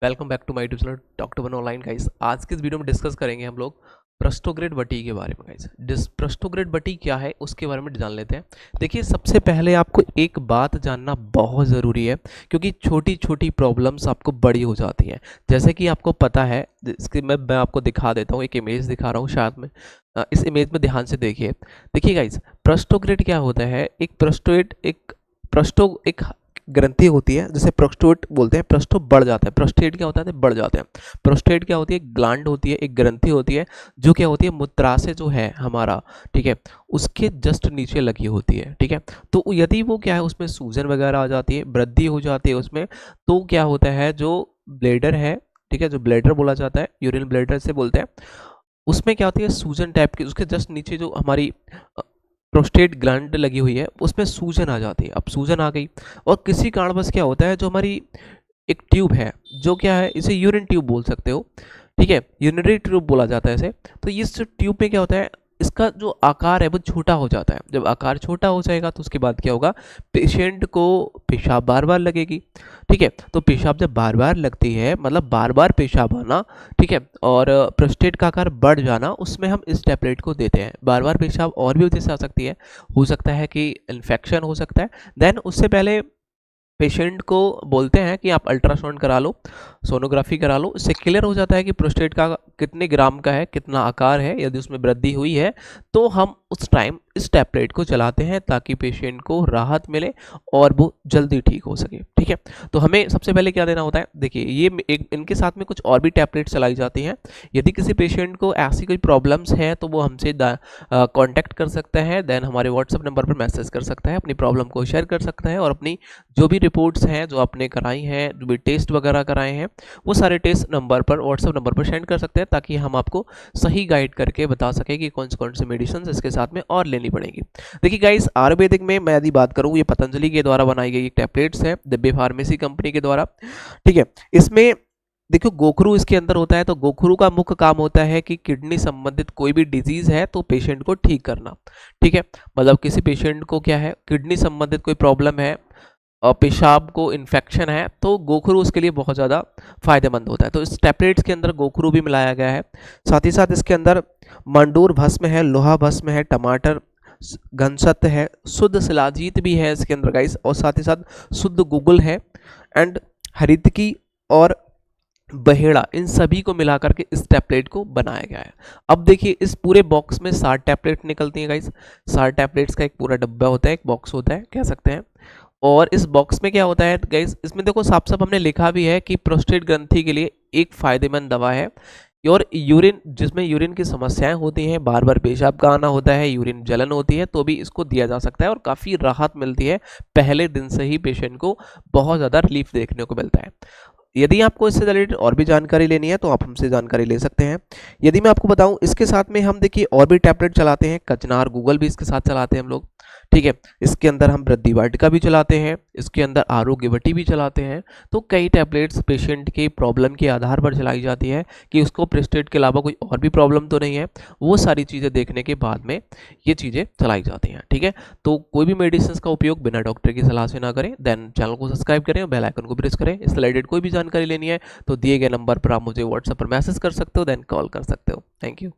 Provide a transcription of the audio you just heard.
Welcome back to my YouTube channel doctor one online guys. आज के इस video में डिस्कस करेंगे हम लोग प्रस्टोग्रेड वटी के बारे में गाइस। प्रस्टोग्रेड वटी क्या है उसके बारे में जान लेते हैं। देखिए, सबसे पहले आपको एक बात जानना बहुत ज़रूरी है, क्योंकि छोटी छोटी प्रॉब्लम्स आपको बड़ी हो जाती हैं। जैसे कि आपको पता है, इसकी मैं आपको दिखा देता हूँ, एक इमेज दिखा रहा हूँ शायद में। इस इमेज में ध्यान से देखिए। देखिए गाइस, प्रस्टोग्रेड क्या होता है? एक ग्रंथि होती है जिसे प्रोस्टेट बोलते हैं। प्रोस्टो बढ़ जाता है। प्रोस्टेट क्या होता है? बढ़ जाते हैं। प्रोस्टेट क्या होती है? ग्लैंड होती है, एक ग्रंथि होती है जो क्या होती है, मूत्राशय जो है हमारा, ठीक है, उसके जस्ट नीचे लगी होती है। ठीक है, तो यदि वो क्या है, उसमें सूजन वगैरह आ जाती है, वृद्धि हो जाती है उसमें, तो क्या होता है, जो ब्लेडर है, ठीक है, जो ब्लेडर बोला जाता है, यूरिन ब्लेडर से बोलते हैं, उसमें क्या होती है, सूजन टाइप की, उसके जस्ट नीचे जो हमारी प्रोस्टेट ग्लैंड लगी हुई है उसमें सूजन आ जाती है। अब सूजन आ गई और किसी कारणवश क्या होता है, जो हमारी एक ट्यूब है, जो क्या है, इसे यूरिन ट्यूब बोल सकते हो, ठीक है, यूरिनरी ट्यूब बोला जाता है इसे। तो इस ट्यूब में क्या होता है, इसका जो आकार है वो छोटा हो जाता है। जब आकार छोटा हो जाएगा तो उसके बाद क्या होगा, पेशेंट को पेशाब बार बार लगेगी। ठीक है, तो पेशाब जब बार बार लगती है, मतलब बार बार पेशाब आना, ठीक है, और प्रोस्टेट का आकार बढ़ जाना, उसमें हम इस टैबलेट को देते हैं। बार बार पेशाब और भी वजह से आ सकती है, हो सकता है कि इन्फेक्शन हो सकता है। देन उससे पहले पेशेंट को बोलते हैं कि आप अल्ट्रासाउंड करा लो, सोनोग्राफी करा लो। इससे क्लियर हो जाता है कि प्रोस्टेट का कितने ग्राम का है, कितना आकार है। यदि उसमें वृद्धि हुई है तो हम उस टाइम इस टैबलेट को चलाते हैं ताकि पेशेंट को राहत मिले और वो जल्दी ठीक हो सके। ठीक है, तो हमें सबसे पहले क्या देना होता है, देखिए ये इनके साथ में कुछ और भी टैबलेट चलाई जाती हैं। यदि किसी पेशेंट को ऐसी कोई प्रॉब्लम्स है तो वो हमसे कांटेक्ट कर सकता है। देन हमारे व्हाट्सएप नंबर पर मैसेज कर सकता है, अपनी प्रॉब्लम को शेयर कर सकता है और अपनी जो भी रिपोर्ट्स हैं, जो आपने कराई हैं, जो भी टेस्ट वगैरह कराए हैं, वो सारे टेस्ट नंबर पर, व्हाट्सएप नंबर पर सेंड कर सकते हैं, ताकि हम आपको सही गाइड करके बता सकें कि कौन से मेडिसिन इसके साथ में और लेनी पड़ेगी। देखिए गाइस, आयुर्वेदिक में मैं यदि बात करूँ, ये पतंजलि के द्वारा बनाई गई टैबलेट्स है, दिव्य फार्मेसी कंपनी के द्वारा। ठीक है, इसमें देखो गोखरू इसके अंदर होता है। तो गोखरू का मुख्य काम होता है कि किडनी संबंधित कोई भी डिजीज है तो पेशेंट को ठीक करना। ठीक है, मतलब किसी पेशेंट को क्या है, किडनी संबंधित कोई प्रॉब्लम है और पेशाब को इन्फेक्शन है, तो गोखरू उसके लिए बहुत ज़्यादा फायदेमंद होता है। तो इस टैबलेट्स के अंदर गोखरू भी मिलाया गया है। साथ ही साथ इसके अंदर मंडूर भस्म है, लोहा भस्म है, टमाटर घनसत है, शुद्ध शिलाजीत भी है इसके अंदर गाइस, और साथ ही साथ शुद्ध गुगल है, एंड हरितकी और बहेड़ा, इन सभी को मिलाकर के इस टैबलेट को बनाया गया है। अब देखिए, इस पूरे बॉक्स में 60 टैबलेट निकलती हैं गाइस। 60 टैबलेट्स का एक पूरा डब्बा होता है, एक बॉक्स होता है, कह सकते हैं। और इस बॉक्स में क्या होता है गाइस, इसमें देखो साफ साफ हमने लिखा भी है कि प्रोस्टेट ग्रंथि के लिए एक फायदेमंद दवा है। और यूरिन, जिसमें यूरिन की समस्याएं होती हैं, बार बार पेशाब का आना होता है, यूरिन जलन होती है, तो भी इसको दिया जा सकता है और काफ़ी राहत मिलती है। पहले दिन से ही पेशेंट को बहुत ज़्यादा रिलीफ देखने को मिलता है। यदि आपको इससे रिलेटेड और भी जानकारी लेनी है तो आप हमसे जानकारी ले सकते हैं। यदि मैं आपको बताऊं, इसके साथ में हम देखिए और भी टैबलेट चलाते हैं, कचनार गूगल भी इसके साथ चलाते हैं हम लोग। ठीक है, इसके अंदर हम वृद्धि वाटिका भी चलाते हैं, इसके अंदर आरोग्य वटी भी चलाते हैं। तो कई टैबलेट्स पेशेंट के प्रॉब्लम के आधार पर चलाई जाती है कि उसको प्रोस्टेट के अलावा कोई और भी प्रॉब्लम तो नहीं है। वो सारी चीज़ें देखने के बाद में ये चीज़ें चलाई जाती हैं। ठीक है, तो कोई भी मेडिसिन का उपयोग बिना डॉक्टर की सलाह से ना करें। देन चैनल को सब्सक्राइब करें और बेल आइकन को प्रेस करें। इससे रिलेटेड कोई भी जानकारी लेनी है तो दिए गए नंबर पर आप मुझे व्हाट्सएप पर मैसेज कर सकते हो, देन कॉल कर सकते हो। Thank you.